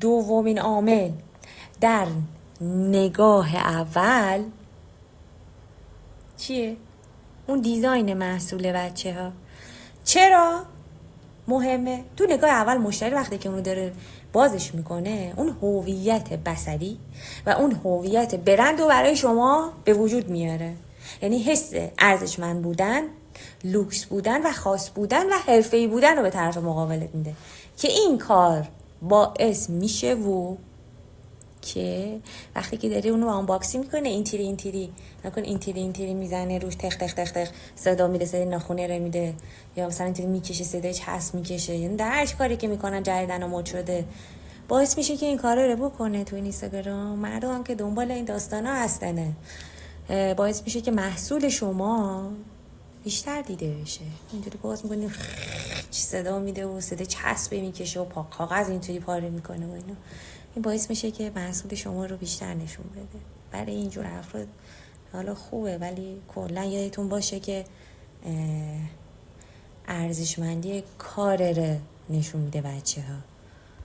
دومین عامل در نگاه اول چیه؟ اون دیزاین محصول بچه ها. چرا مهمه؟ تو نگاه اول مشتری وقتی که اونو داره بازش میکنه، اون هویت بصری و اون هویت برند رو برای شما به وجود میاره. یعنی حس ارزشمند بودن، لوکس بودن و خاص بودن و حرفه‌ای بودن رو به طرف مقابلت میده که این کار باعث میشه که وقتی که داری اونو آنباکسی میکنه این تیری میزنه روش، تخ تخ تخ تخ صدا میده، صدای ناخونه رو میده، یا مثلا اینطوری میکشه، صدای چسب میکشه. یعنی در هر کاری که میکنن جدیدن و مد شده باعث میشه که این کارا رو بکنه تو اینستاگرام. مردم هم که دنبال این داستانا هستنه، باعث میشه که محصول شما بیشتر دیده بشه. اینطوری باز میکنه چی صدا میده و صدای چسب میکشه و کاغذ اینطوری پاره میکنه و اینا. این باعث میشه که محصول شما رو بیشتر نشون بده. برای اینجور افراد حالا خوبه، ولی کلا یادتون باشه که ارزشمندی کار رو نشون میده بچه ها.